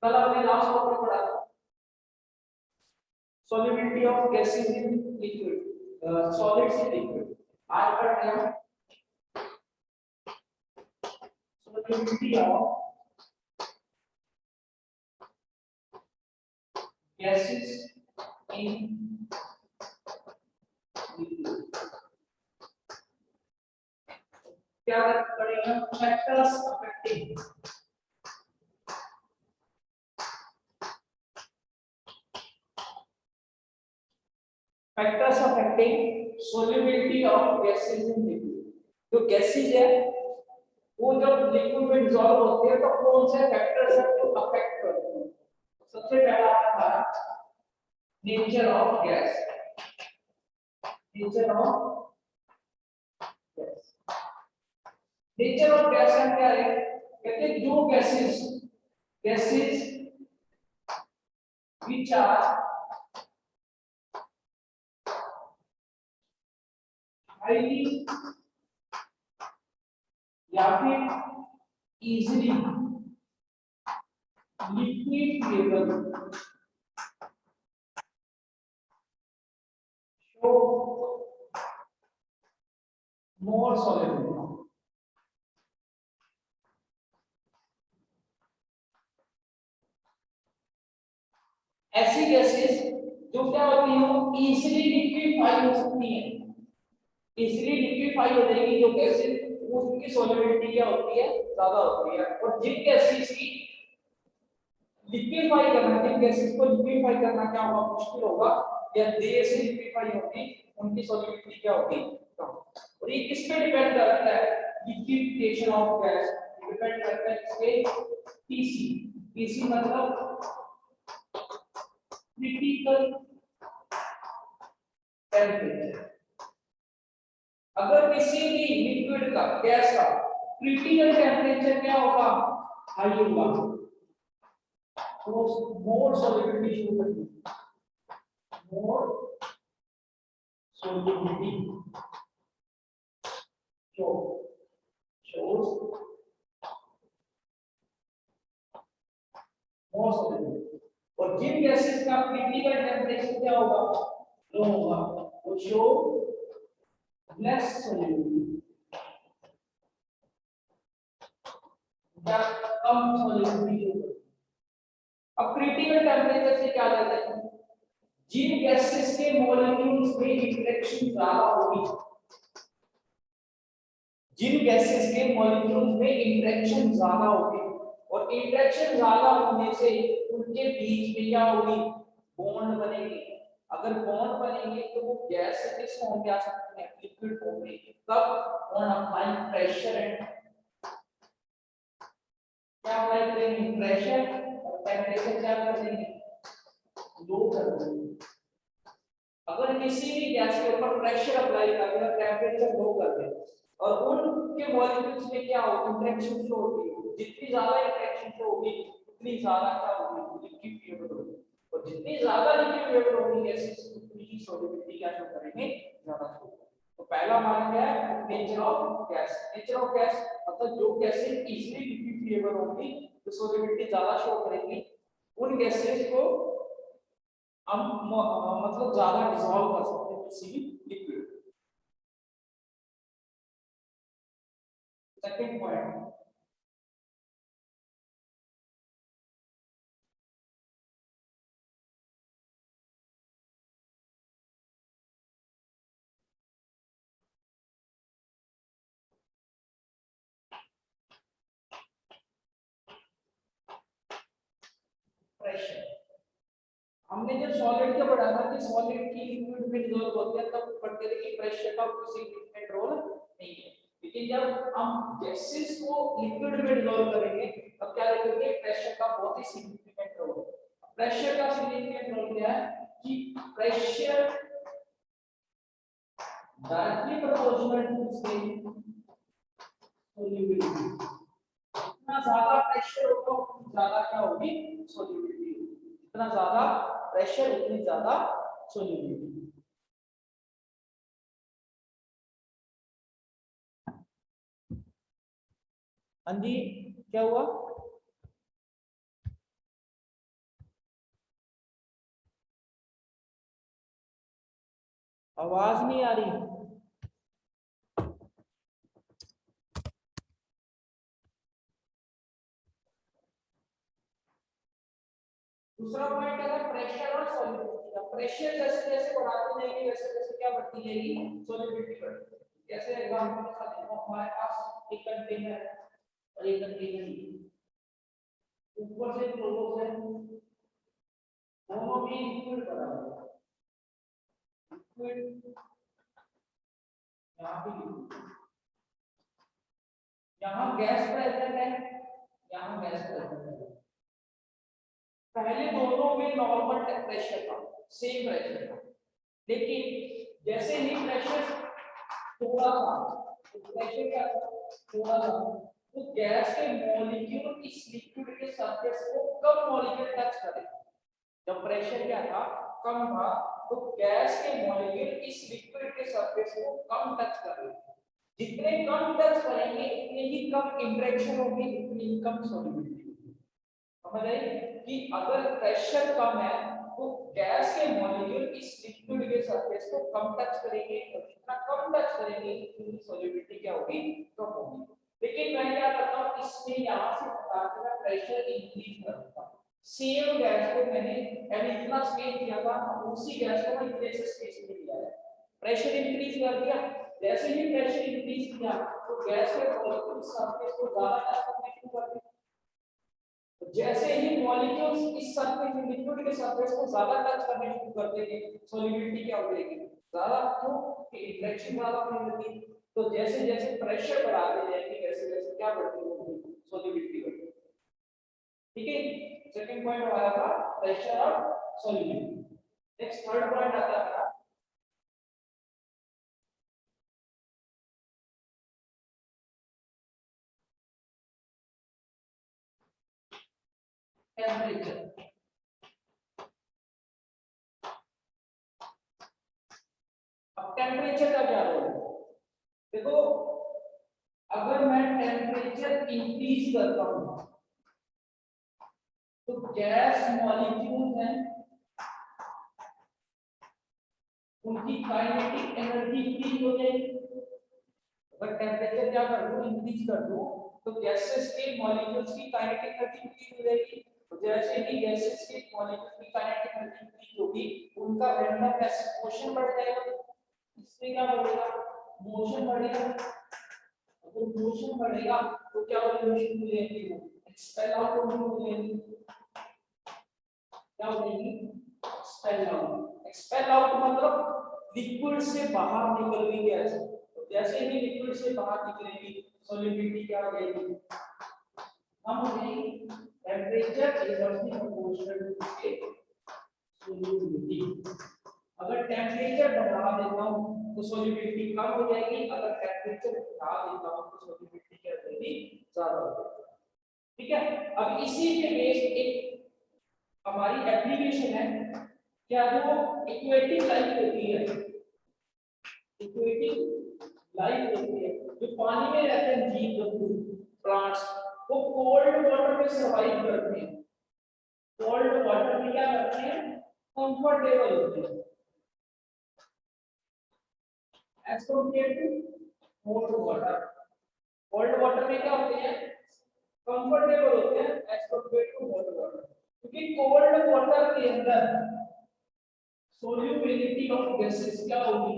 कल हमने last topic पढ़ा था solubility of gases in liquid, solids in liquid. आज पढ़ रहे हैं solubility of gases in liquid. क्या पढ़ेंगे? factors affecting solubility of gases in liquid. जो gases है वो जब लिक्विड में डिसॉल्व होते हैं तो कौन से फैक्टर्स हैं जो अफेक्ट करते हैं? सबसे पहला आता है nature of gas. Nature of gas, nature of gas का क्या है? कहते हैं जो गैसेस व्हिच आर हाईली या फिर इजीली लिक्विडेबल शो मोर सॉल्युबिलिटी। ऐसी गैसेस जो क्या होती हैं वो इजीली लिक्विफाई हो सकती हैं, इजीली लिक्विफाई हो जाएगी जो गैसेस, उसकी सॉल्युबिलिटी क्या होती है? ज्यादा होती है। और जिन गैसेस की लिक्विफाई करना, जिन गैसेस को लिक्विफाई करना क्या होगा? मुश्किल होगा या देर से लिक्विफाई होगी, उनकी सॉल्युबिलिटी क्या होगी? कम। और ये किस पे डिपेंड करता है? लिक्विफिकेशन ऑफ गैस डिपेंड करता है इसके पीसी। पीसी मतलब क्रिटिकल टेम्परेचर। अगर किसी भी लिक्विड का, गैस का क्रिटिकल टेम्परेचर क्या होगा? हाई होगा, तो मोर सॉल्युबिलिटी शो करेगी, मोर सॉल्युबिलिटी shows मोर सॉल्युबिलिटी। और जिन गैसेस का क्रिटिकल टेम्परेचर क्या होगा? लो होगा, वो शो लेस सॉल्युबिलिटी, या कम सॉल्युबिलिटी होगा। अब क्रिटिकल टेम्परेचर से क्या लेते हैं? जिन गैसेस के मॉलिक्यूल्स में इंटरेक्शन ज्यादा होगी, जिन गैसेस के मॉलिक्यूल्स में इंटरेक्शन ज्यादा होगी, और इंटरेक्शन ज्यादा होने से उनके बीच में क्या होगी? बॉन्ड बनेंगे। अगर बॉन्ड बनेंगे तो वो गैस किस फॉर्म में आ सकती है? लिक्विड फॉर्म में। तब ऑन अप्लाइंग प्रेशर एंड क्या अप्लाई करेंगे? प्रेशर और टेम्परेचर क्या कर देंगे? लो कर देंगे। अगर किसी भी गैस के ऊपर प्रेशर अप्लाई करते हैं और टेम्परेचर लो कर दें और उनके मॉलिक्यूल्स में क्या होगा? इंटरेक्शन शो होगी। जितनी ज्यादा इंटरेक्शन शो होगी उतनी ज्यादा क्या होगी? लिक्विफाइड होगी। और जितनी ज्यादा लिक्विफाइड होगी गैसेस, उतनी ही सॉल्युबिलिटी क्या शो करेंगे? ज्यादा शो करेंगे। तो पहला मान क्या है? Nature of gas. Nature of gas मतलब जो गैसेस इजीली लिक्विफाइड होंगी तो सॉल्युबिलिटी ज्यादा शो करेंगी, उन गैसेस को हम मतलब ज्यादा डिसॉल्व कर सकते हैं किसी भी लिक्विड। Second point, pressure. हमने जब सॉलिड का पढ़ा था कि सॉलिड की लिक्विड में डिसॉल्व होती है, तब पढ़ते थे कि प्रेशर का कोई सिग्निफिकेंट रोल नहीं है। लेकिन जब हम गैसेस को लिक्विड में डिसॉल्व करेंगे तब क्या देखेंगे? प्रेशर का बहुत ही सिग्निफिकेंट रोल है। प्रेशर का सिग्निफिकेंट रोल क्या है? कि pressure directly proportional to solubility. जितना ज्यादा प्रेशर होगा उतनी ज्यादा क्या होगी? सॉल्युबिलिटी होगी। जितना ज्यादा प्रेशर उतनी ज्यादा सॉल्युबिलिटी। हाँ जी, क्या हुआ? आवाज नहीं आ रही। दूसरा पॉइंट क्या था, प्रेशर और सॉल्युबिलिटी का। प्रेशर जैसे जैसे बढ़ाते जाएंगे वैसे वैसे क्या बढ़ती जाएगी, सॉल्युबिलिटी बढ़ती जाएगी। जैसे एग्जांपल के साथ देखो, हमारे पास एक कंटेनर है और एक कंटेनर ऊपर से फ्लोरो है, दोनों भी लिक्विड बना हुआ है, लिक्विड यहाँ भी, यहाँ गैस प्रेजेंट है, यहाँ गैस प्रेजेंट है। पहले दोनों में नॉर्मल टेम्परेचर था, सेम प्रेशर था, लेकिन जैसे ही प्रेशर थोड़ा था, तो प्रेशर क्या था, थोड़ा था, तो गैस के मॉलिक्यूल इस लिक्विड के सरफेस को कम मॉलिक्यूल टच करेगा। जब प्रेशर क्या था, कम था, तो गैस के मॉलिक्यूल इस लिक्विड के सरफेस को कम टच करेंगे। जितने कम टच करेंगे उतनी ही कम इंटरेक्शन होगी, उतनी ही कम सॉल्युबिलिटी होगी। समझ आई कि अगर प्रेशर कम है तो गैस के मॉलिक्यूल इस लिक्विड के सरफेस को कम टच करेंगे, और जितना कम टच करेंगे उतनी सॉल्युबिलिटी क्या होगी, कम होगी। लेकिन मैं क्या करता हूं, इसमें यहां से बता के मैं प्रेशर इंक्रीज करता हूं। सेम गैस को मैंने इतना स्पेस दिया था, उसी गैस को मैं इतने से स्पेस में दिया है, प्रेशर इंक्रीज कर दिया। जैसे ही प्रेशर इंक्रीज किया तो गैस के मॉलिक्यूल सरफेस को ज्यादा टच करने शुरू कर दिया। जैसे ही मॉलिक्यूल्स इस सरफेस लिक्विड के सरफेस को ज्यादा टच करने शुरू कर देंगे, सॉल्युबिलिटी क्या हो जाएगी, ज्यादा, क्यों कि इंटरेक्शन ज्यादा होने लगी। तो जैसे जैसे प्रेशर बढ़ाते जाएंगे वैसे वैसे क्या बढ़ती होगी, सॉल्युबिलिटी बढ़ती। ठीक है, सेकंड पॉइंट हमारा था प्रेशर और सॉल्युबिलिटी। नेक्स्ट थर्ड पॉइंट आता है टेम्परेचर। अब टेम्परेचर का क्या रोल है, देखो अगर मैं टेम्परेचर इंक्रीज करता हूं तो गैस मॉलिक्यूल हैं उनकी काइनेटिक एनर्जी इंक्रीज हो जाएगी। अगर टेम्परेचर क्या कर दूं, इंक्रीज कर दूं, तो गैसेस के मॉलिक्यूल्स की काइनेटिक एनर्जी इंक्रीज हो जाएगी। तो जैसे ही गैसेस के मॉलिक्यूल्स की काइनेटिक एनर्जी इंक्रीज होगी, उनका रैंडमनेस मोशन बढ़ जाएगा। इससे क्या बढ़ेगा, मोशन बढ़ेगा। अगर मोशन बढ़ेगा तो क्या मोशन हो जाएगी, वो एक्सपेल आउट हो जाएगी। क्या हो जाएगी, एक्सपेल आउट। एक्सपेल आउट मतलब लिक्विड से बाहर निकल गई गैस। तो जैसे ही लिक्विड से बाहर निकलेगी सॉल्युबिलिटी क्या हो जाएगी, कम हो जाएगी। Temperature is also proportional to इसके सॉल्युबिलिटी। अगर टेम्परेचर बढ़ा देता हूं तो सॉल्युबिलिटी कम हो जाएगी, अगर टेम्परेचर घटा देता हूं तो सॉल्युबिलिटी क्या हो जाएगी, ज्यादा हो जाएगी। ठीक है, अब इसी के बेस एक हमारी एप्लीकेशन है, क्या वो इक्वेटिक लाइफ होती है, इक्वेटिक लाइफ होती है जो पानी में रहते हैं जीव जंतु प्लांट्स, वो कोल्ड वाटर में सरवाइव करते हैं। कोल्ड वाटर में क्या करते हैं, कंफर्टेबल होते हैं as compare to cold water. Cold water में क्या होते हैं, कंफर्टेबल होते हैं as compare to hot water, क्योंकि कोल्ड वाटर के अंदर solubility of gases क्या होगी,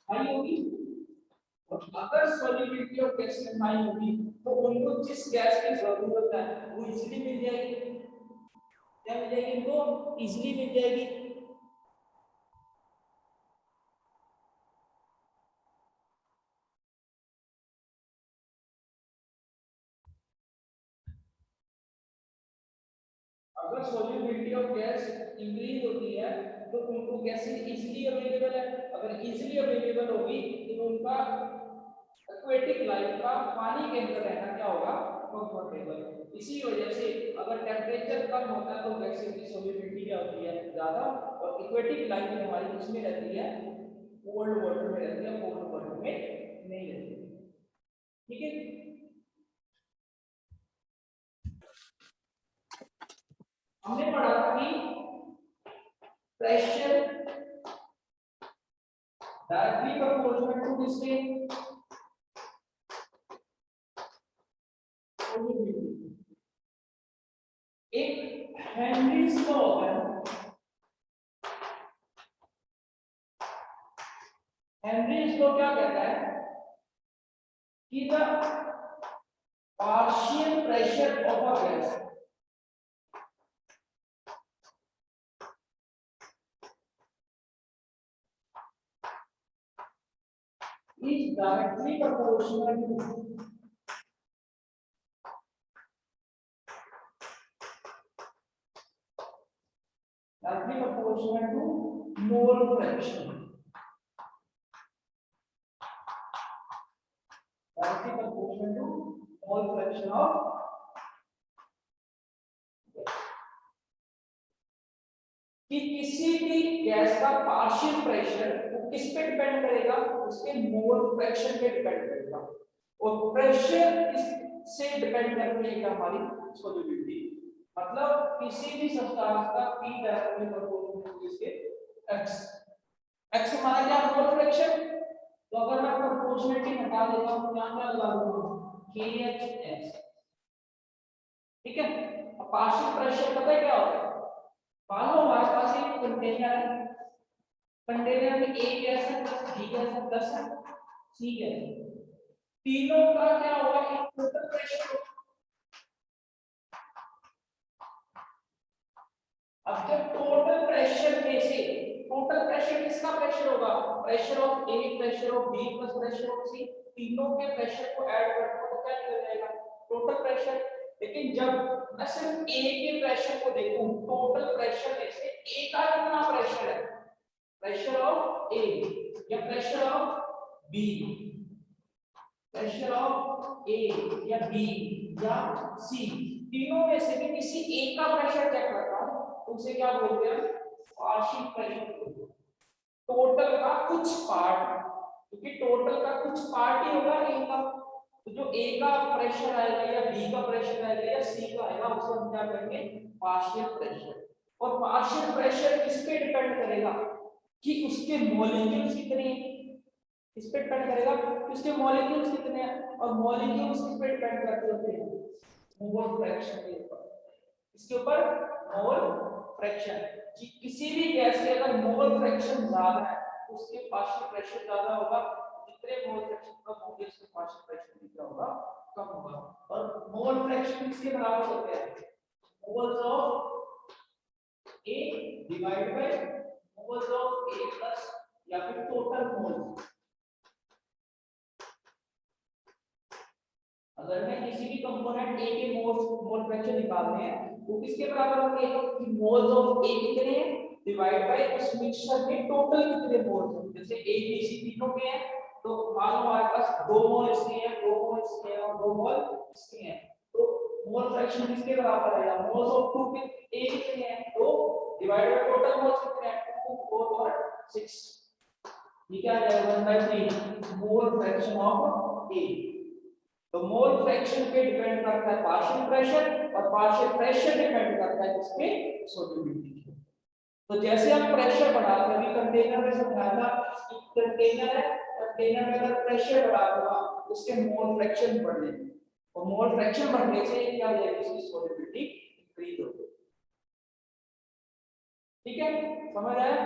हाई होगी। और अगर solubility of gases हाई होगी तो उनको जिस गैस की जरूरत है वो इजीली मिल जाएगी। क्या मिल जाएगी, उनको इजीली मिल जाएगी। अगर solubility of gas इंक्रीज होती है तो उनको गैसेस इजीली अवेलेबल है। अगर इजीली अवेलेबल होगी तो उनका एक्वेटिक लाइफ का पानी के अंदर रहना क्या होगा, कंफर्टेबल। इसी वजह से अगर टेम्परेचर कम होता है तो गैसेस की सॉल्युबिलिटी क्या होती है, ज्यादा, और एक्वेटिक लाइफ हमारी किसमें रहती है, कोल्ड वाटर में रहती है, कोल्ड वाटर में नहीं रहती। ठीक है, हमने पढ़ा था कि किसके, एक हेनरीज लॉ है, हेनरीज लॉ क्या कहता है कि the partial pressure of a gas is directly proportional to mole fraction. Directly proportional to mole fraction of कि किसी भी गैस का पार्शियल प्रेशर वो किस पे डिपेंड करेगा, उसके मोल फ्रैक्शन पे डिपेंड करेगा, और प्रेशर इससे डिपेंड करती है हमारी सॉल्युबिलिटी। मतलब किसी भी सब्सटेंस का P डायरेक्टली प्रोपोर्शनल टू इसके x, x हमारा क्या मोल फ्रैक्शन, तो अगर मैं प्रोपोर्शनलिटी हटा देता हूं तो यहां क्या लगा दूंगा KHS, ठीक है। अब पार्शियल प्रेशर पता है क्या होता है, मान लो हमारे पास एक कंटेनर है, कंटेनर में A गैस है प्लस B गैस है प्लस C गैस है, तीनों का क्या होगा, एक टोटल प्रेशर। अब जब टोटल प्रेशर में से टोटल प्रेशर किसका प्रेशर होगा, pressure of A, pressure of B plus pressure of C, तीनों के प्रेशर को ऐड करना तो क्या निकल जाएगा, टोटल प्रेशर। लेकिन जब मैं सिर्फ A के प्रेशर को देखूं, टोटल प्रेशर में से A का कितना प्रेशर है, प्रेशर ऑफ A या pressure of B, pressure of A या B या C, तीनों में से भी किसी एक का प्रेशर चेक करता हूं तो उसे क्या बोलते हैं, पार्शियल प्रेशर। टोटल का कुछ पार्ट, क्योंकि टोटल का कुछ पार्ट ही होगा A का, तो जो A का प्रेशर आएगा या B का प्रेशर आएगा या C का आएगा उसे हम क्या करेंगे, पार्शियल प्रेशर। और पार्शियल प्रेशर किस पे डिपेंड करेगा कि उसके मॉलिक्यूल्स कितने हैं, इस पे डिपेंड करेगा कि उसके मॉलिक्यूल्स कितने हैं, और मॉलिक्यूल्स किस पे डिपेंड करते होते हैं, मोल फ्रैक्शन के ऊपर, इसके ऊपर मोल फ्रैक्शन। कि किसी भी गैस के अगर मोल फ्रैक्शन ज्यादा है तो उसके पार्शियल प्रेशर ज्यादा होगा, जितने मोल फ्रैक्शन कम होंगे उसके पार्शियल प्रेशर भी क्या होगा, कम होगा। और मोल फ्रैक्शन किसके बराबर होते हैं, moles of A divide by moles of A plus या फिर टोटल मोल्स। अगर मैं किसी भी कंपोनेंट A के मोल फ्रैक्शन निकालने हैं तो किसके बराबर होंगे, कि मोल्स ऑफ A कितने हैं डिवाइड बाय उस मिक्सचर में टोटल कितने मोल्स हैं। जैसे A B C तीनों के हैं तो मान लो हमारे पास 2 मोल इसके हैं, 2 मोल इसके हैं और 2 मोल इसके हैं, तो मोल फ्रैक्शन किसके बराबर आएगा, मोल्स ऑफ 2 के A कितने हैं 2 डिवाइड बाय टोटल मोल्स कितने हैं 2 4 और 6, ये क्या आ जाएगा 1/3 मोल फ्रैक्शन ऑफ A। तो मोल फ्रैक्शन पे डिपेंड करता है पार्शियल प्रेशर, और पार्शियल प्रेशर डिपेंड करता है किसपे, सॉल्युबिलिटी पे। तो जैसे हम प्रेशर बढ़ाते हैं, अभी कंटेनर में समझाया था कि कंटेनर है, कंटेनर में अगर प्रेशर बढ़ा दूंगा उसके मोल फ्रैक्शन बढ़ने, और मोल फ्रैक्शन बढ़ने से क्या हो जाएगी, इसकी सॉल्युबिलिटी इंक्रीज होगी। ठीक है, समझ आया।